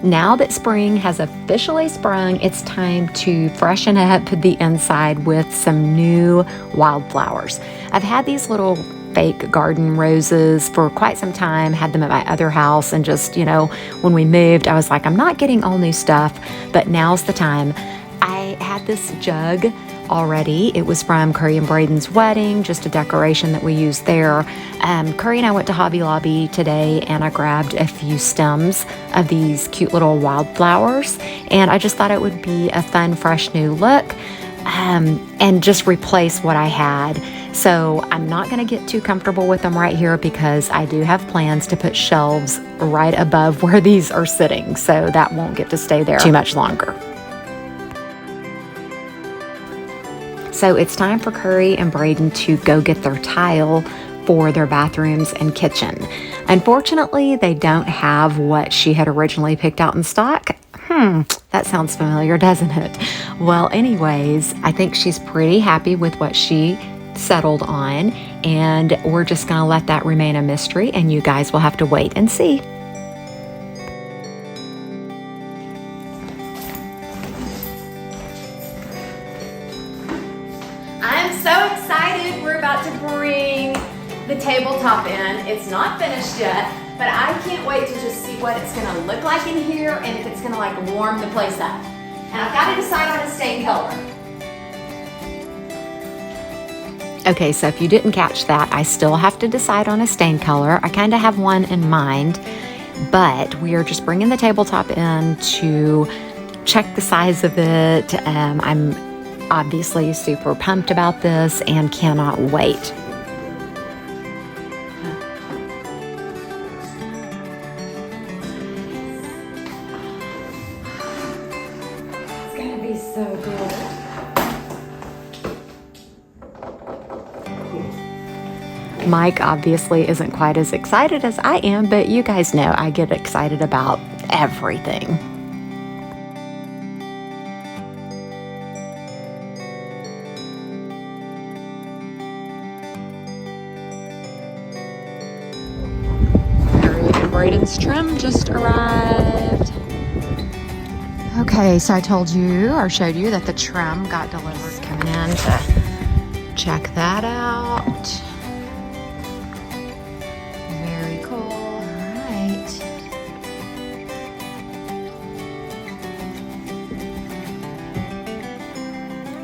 Now that spring has officially sprung, it's time to freshen up the inside with some new wildflowers. I've had these little fake garden roses for quite some time, had them at my other house, and just, when we moved, I was like, I'm not getting all new stuff, but now's the time. I had this jug already. It was from Curry and Braden's wedding, just a decoration that we used there. Curry and I went to Hobby Lobby today and I grabbed a few stems of these cute little wildflowers, and I just thought it would be a fun, fresh new look, and just replace what I had. So I'm not going to get too comfortable with them right here because I do have plans to put shelves right above where these are sitting, so that won't get to stay there too much longer. So it's time for Curry and Braden to go get their tile for their bathrooms and kitchen. Unfortunately, they don't have what she had originally picked out in stock. That sounds familiar, doesn't it? Well, anyways, I think she's pretty happy with what she settled on, and we're just gonna let that remain a mystery, and you guys will have to wait and see. I'm so excited. We're about to bring the tabletop in. It's not finished yet, but I can't wait to just see what it's gonna look like in here and if it's gonna like warm the place up. And I've got to decide on a stain color. Okay, so if you didn't catch that, I still have to decide on a stain color. I kind of have one in mind, but we are just bringing the tabletop in to check the size of it. I'm obviously super pumped about this and cannot wait. It's gonna be so good. Mike obviously isn't quite as excited as I am, but you guys know I get excited about everything. Braden's trim just arrived. Okay, so I told you or showed you that the trim got delivered. Coming in to check that out. Very cool. All right.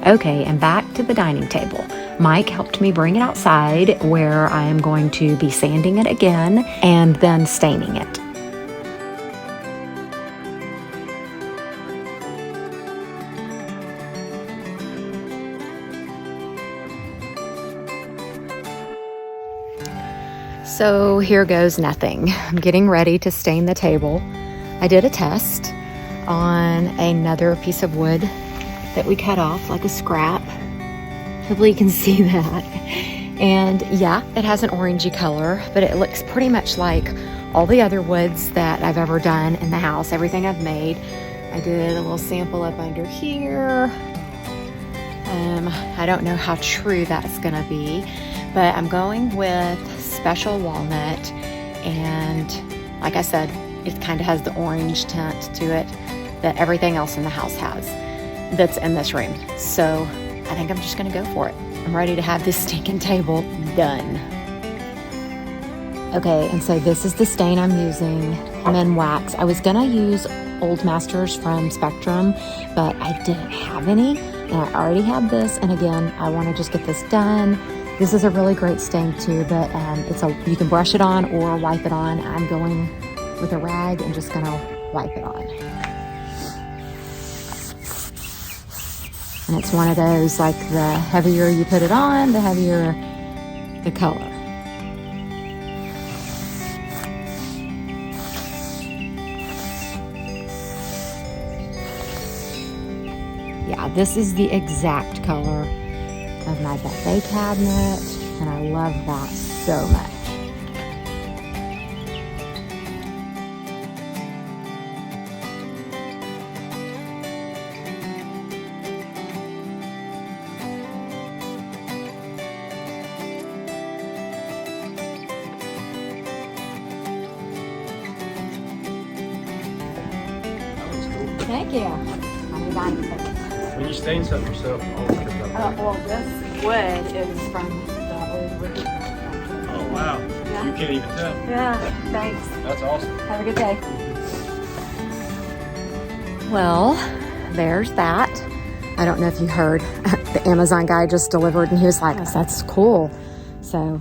Okay, and back to the dining table. Mike helped me bring it outside where I am going to be sanding it again and then staining it. So here goes nothing. I'm getting ready to stain the table. I did a test on another piece of wood that we cut off like a scrap. Hopefully you can see that. And yeah, it has an orangey color, but it looks pretty much like all the other woods that I've ever done in the house, everything I've made. I did a little sample up under here. I don't know how true that's gonna be, but I'm going with special walnut, and like I said, it kind of has the orange tint to it that everything else in the house has that's in this room. So I think I'm just gonna go for it. I'm ready to have this stinking table done. Okay, and so this is the stain I'm using, Men Wax. I was gonna use Old Masters from Spectrum, but I didn't have any, and I already have this, and again, I wanna just get this done. This is a really great stain too, but you can brush it on or wipe it on. I'm going with a rag and just gonna wipe it on. And it's one of those, like, the heavier you put it on, the heavier the color. Yeah, this is the exact color of my buffet cabinet, and I love that so much. Thank you. When you stain something yourself, always turns out Well, this wood is from the old wood. oh wow. Yeah. You can't even tell. Yeah, thanks. That's awesome. Have a good day. Well, there's that. I don't know if you heard, the Amazon guy just delivered and he was like, that's cool. So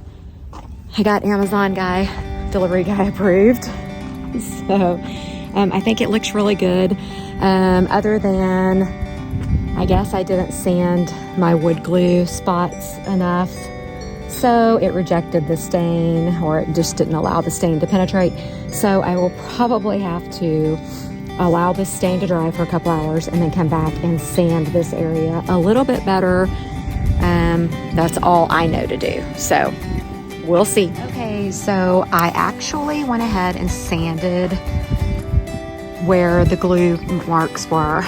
I got Amazon guy, delivery guy approved. So I think it looks really good. Other than, I guess I didn't sand my wood glue spots enough. So it rejected the stain, or it just didn't allow the stain to penetrate. So I will probably have to allow this stain to dry for a couple hours and then come back and sand this area a little bit better. That's all I know to do. So we'll see. Okay, so I actually went ahead and sanded where the glue marks were.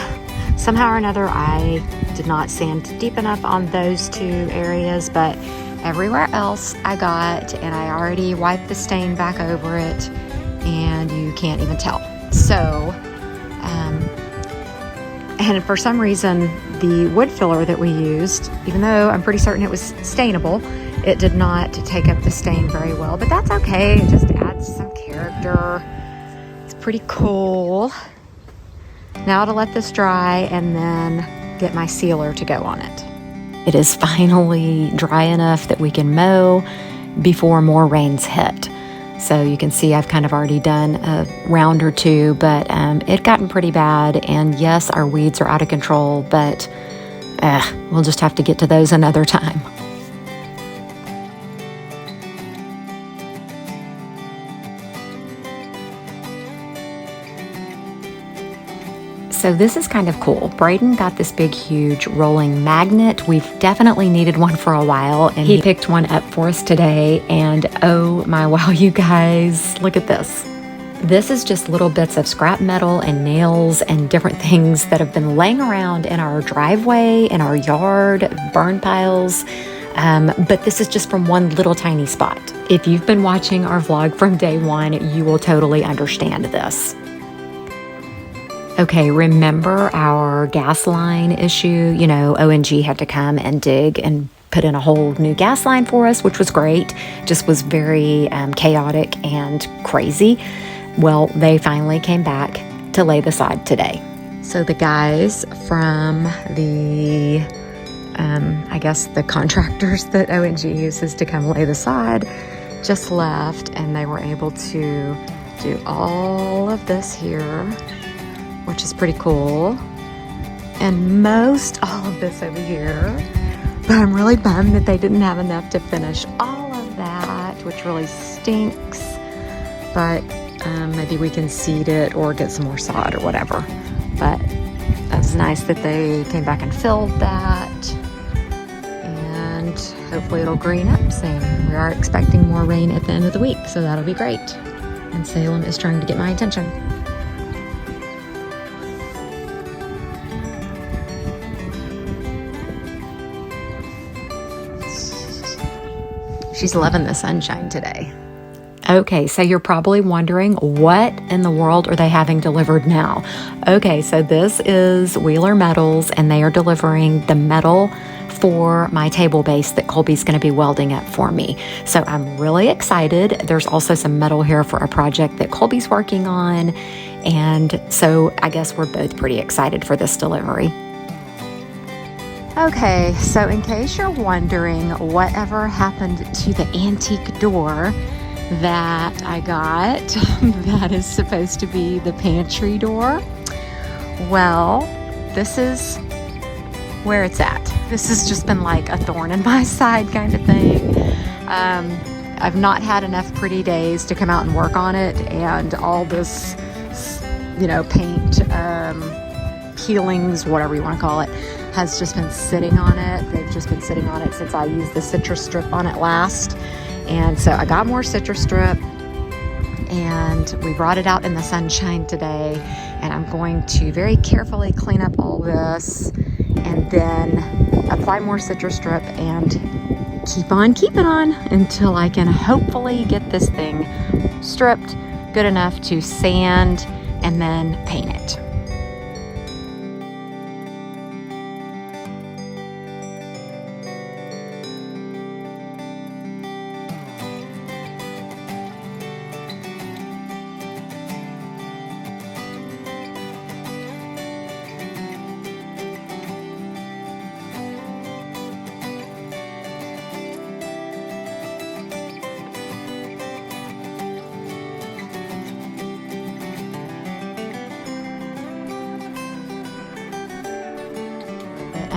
Somehow or another, I did not sand deep enough on those two areas, but everywhere else I got, and I already wiped the stain back over it, and you can't even tell. So, and for some reason, the wood filler that we used, even though I'm pretty certain it was stainable, it did not take up the stain very well, but that's okay. It just adds some character. It's pretty cool. Now to let this dry and then get my sealer to go on it. It is finally dry enough that we can mow before more rains hit. So you can see I've kind of already done a round or two, but it gotten pretty bad. And yes, our weeds are out of control, but we'll just have to get to those another time. So this is kind of cool. Braden got this big, huge rolling magnet. We've definitely needed one for a while, and he picked one up for us today. And oh my wow, you guys, look at this. This is just little bits of scrap metal and nails and different things that have been laying around in our driveway, in our yard, burn piles. But this is just from one little tiny spot. If you've been watching our vlog from day one, you will totally understand this. Okay, remember our gas line issue? You know, ONG had to come and dig and put in a whole new gas line for us, which was great. Just was very chaotic and crazy. Well, they finally came back to lay the sod today. So the guys from the, I guess the contractors that ONG uses to come lay the sod just left, and they were able to do all of this here, which is pretty cool, and most all of this over here. But I'm really bummed that they didn't have enough to finish all of that, which really stinks. But maybe we can seed it or get some more sod or whatever. But it was nice that they came back and filled that, and hopefully it'll green up soon. We are expecting more rain at the end of the week, so that'll be great. And Salem is trying to get my attention. She's loving the sunshine today. Okay, so you're probably wondering, what in the world are they having delivered now? Okay, so this is Wheeler Metals, and they are delivering the metal for my table base that Colby's going to be welding up for me. So I'm really excited. There's also some metal here for a project that Colby's working on. And so I guess we're both pretty excited for this delivery. Okay, so in case you're wondering whatever happened to the antique door that I got, that is supposed to be the pantry door. Well, this is where it's at. This has just been like a thorn in my side kind of thing. I've not had enough pretty days to come out and work on it, and all this, you know, paint, peelings, whatever you want to call it, has just been sitting on it. They've just been sitting on it since I used the citrus strip on it last. And so I got more citrus strip, and we brought it out in the sunshine today, and I'm going to very carefully clean up all this and then apply more citrus strip and keep on keeping on until I can hopefully get this thing stripped good enough to sand and then paint it.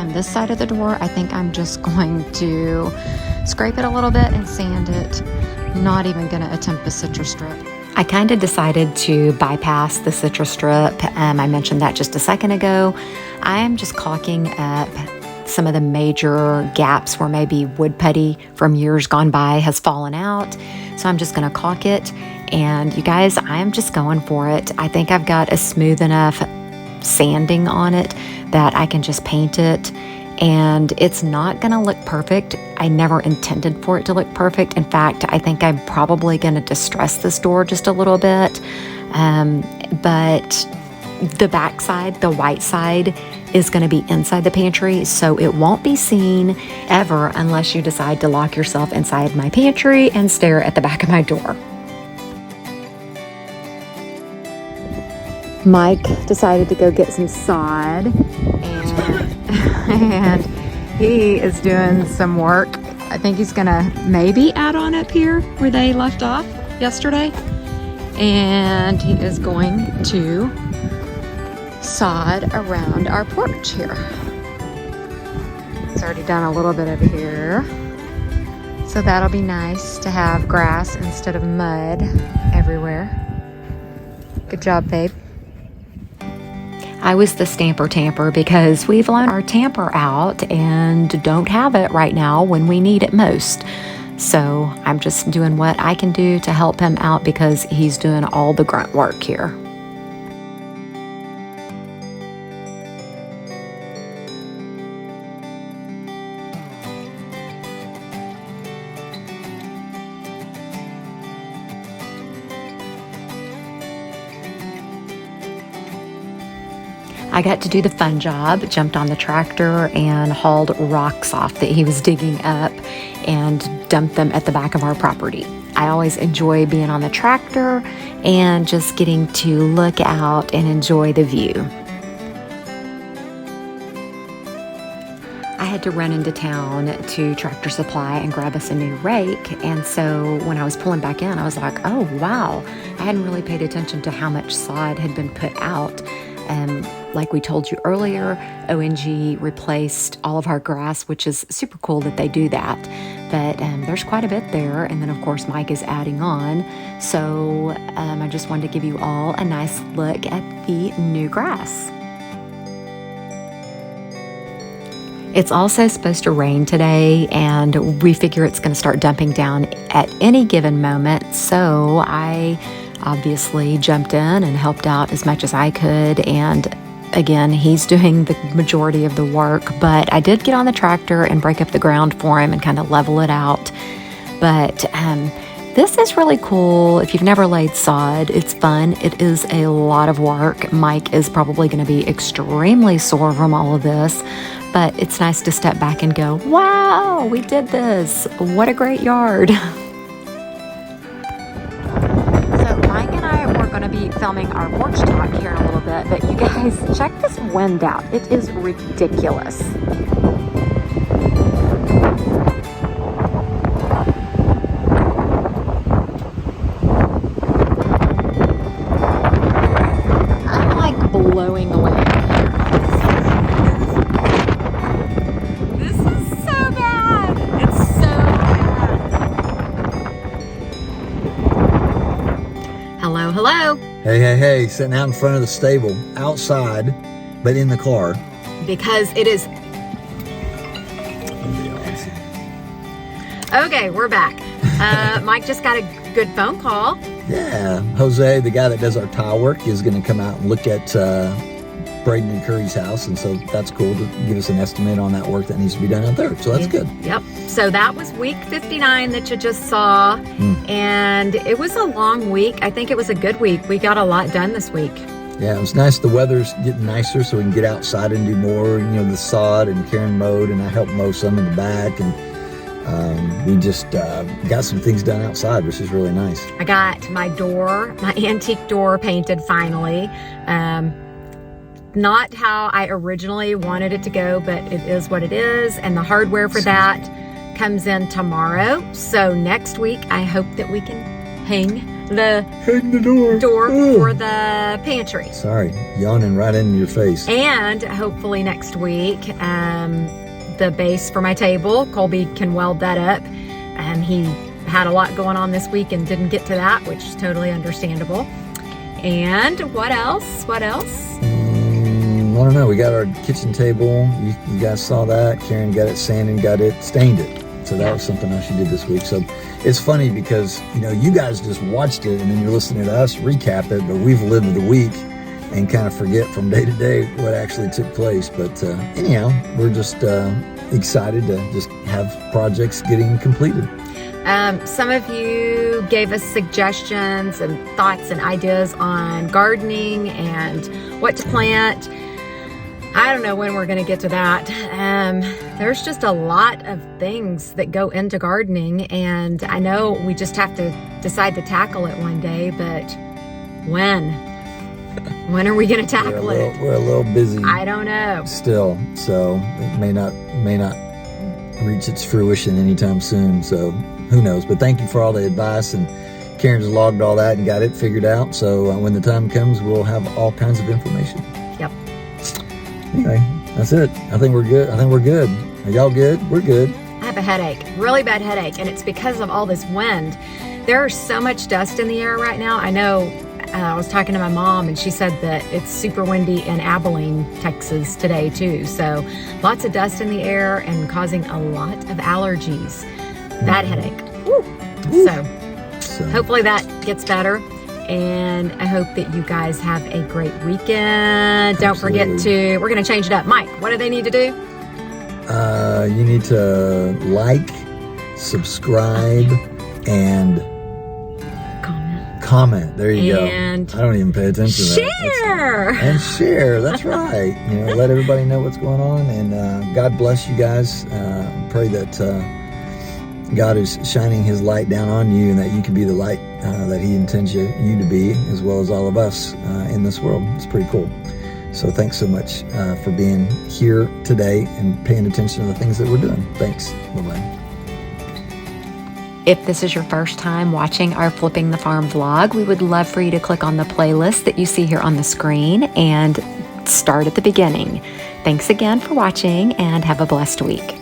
this side of the door, I think I'm just going to scrape it a little bit and sand it. Not even going to attempt the citrus strip. I kind of decided to bypass the citrus strip. I mentioned that just a second ago. I am just caulking up some of the major gaps where maybe wood putty from years gone by has fallen out. So I'm just going to caulk it. And you guys, I am just going for it. I think I've got a smooth enough sanding on it that I can just paint it. And it's not going to look perfect. I never intended for it to look perfect. In fact, I think I'm probably going to distress this door just a little bit. But the back side, the white side, is going to be inside the pantry, so it won't be seen ever unless you decide to lock yourself inside my pantry and stare at the back of my door. Mike decided to go get some sod, and he is doing some work. I think he's gonna maybe add on up here where they left off yesterday, and he is going to sod around our porch here. It's already done a little bit over here, so that'll be nice to have grass instead of mud everywhere. Good job, babe. I was the stamper tamper because we've loaned our tamper out and don't have it right now when we need it most. So I'm just doing what I can do to help him out because he's doing all the grunt work here. I got to do the fun job, jumped on the tractor and hauled rocks off that he was digging up and dumped them at the back of our property. I always enjoy being on the tractor and just getting to look out and enjoy the view. I had to run into town to Tractor Supply and grab us a new rake, and so when I was pulling back in, I was like, oh wow, I hadn't really paid attention to how much sod had been put out. Like we told you earlier, ONG replaced all of our grass, which is super cool that they do that. But there's quite a bit there. And then, of course, Mike is adding on. So I just wanted to give you all a nice look at the new grass. It's also supposed to rain today, and we figure it's going to start dumping down at any given moment. So I obviously jumped in and helped out as much as I could, and again, he's doing the majority of the work, but I did get on the tractor and break up the ground for him and kind of level it out. But this is really cool. If you've never laid sod, it's fun. It is a lot of work. Mike is probably going to be extremely sore from all of this, but it's nice to step back and go, wow, we did this. What a great yard. Going to be filming our porch talk here in a little bit, but you guys, check this wind out. It is ridiculous. I'm like blowing away. This is so bad. It's so bad. Hello, hello. Hey, sitting out in front of the stable, outside, but in the car. Because it is... Okay, we're back. Mike just got a good phone call. Yeah, Jose, the guy that does our tile work, is going to come out and look at Braden and Curry's house, and so that's cool to give us an estimate on that work that needs to be done out there, so that's good. Yep, so that was week 59 that you just saw, and it was a long week. I think it was a good week. We got a lot done this week. Yeah, it was nice. The weather's getting nicer, so we can get outside and do more. You know, the sod, and Karen mowed, and I helped mow some in the back, and we just got some things done outside, which is really nice. I got my door, my antique door painted finally. Not how I originally wanted it to go, but it is what it is. And the hardware for that comes in tomorrow. So next week, I hope that we can hang Hang the door. for the pantry. Sorry, yawning right in your face. And hopefully next week, the base for my table, Colby can weld that up. He had a lot going on this week and didn't get to that, which is totally understandable. And what else? I don't know. We got our kitchen table. You guys saw that. Karen got it sanded, stained it. So that was something else she did this week. So it's funny because, you guys just watched it and then you're listening to us recap it, but we've lived the week and kind of forget from day to day what actually took place. But anyhow, we're just excited to just have projects getting completed. Some of you gave us suggestions and thoughts and ideas on gardening and what to plant. I don't know when we're going to get to that. There's just a lot of things that go into gardening, and I know we just have to decide to tackle it one day, but when? When are we going to tackle it? We're a little busy. I don't know. Still, so it may not reach its fruition anytime soon. So who knows? But thank you for all the advice, and Karen's logged all that and got it figured out. So when the time comes, we'll have all kinds of information. Yep. Anyway, that's it. I think we're good. Are y'all good? We're good. I have a headache, really bad headache, and it's because of all this wind. There's so much dust in the air right now. I know. I was talking to my mom, and she said that it's super windy in Abilene, Texas today too. So lots of dust in the air and causing a lot of allergies. Bad headache. Woo. So hopefully that gets better. And I hope that you guys have a great weekend. Don't forget we're going to change it up. Mike, what do they need to do? You need to like, subscribe, and comment. There you go. And I don't even pay attention to that. Share. That's right. Let everybody know what's going on. And God bless you guys. Pray that God is shining His light down on you, and that you can be the light that He intends you to be, as well as all of us in this world. It's pretty cool. So thanks so much for being here today and paying attention to the things that we're doing. Thanks. Bye-bye. If this is your first time watching our Flipping the Farm vlog, we would love for you to click on the playlist that you see here on the screen and start at the beginning. Thanks again for watching, and have a blessed week.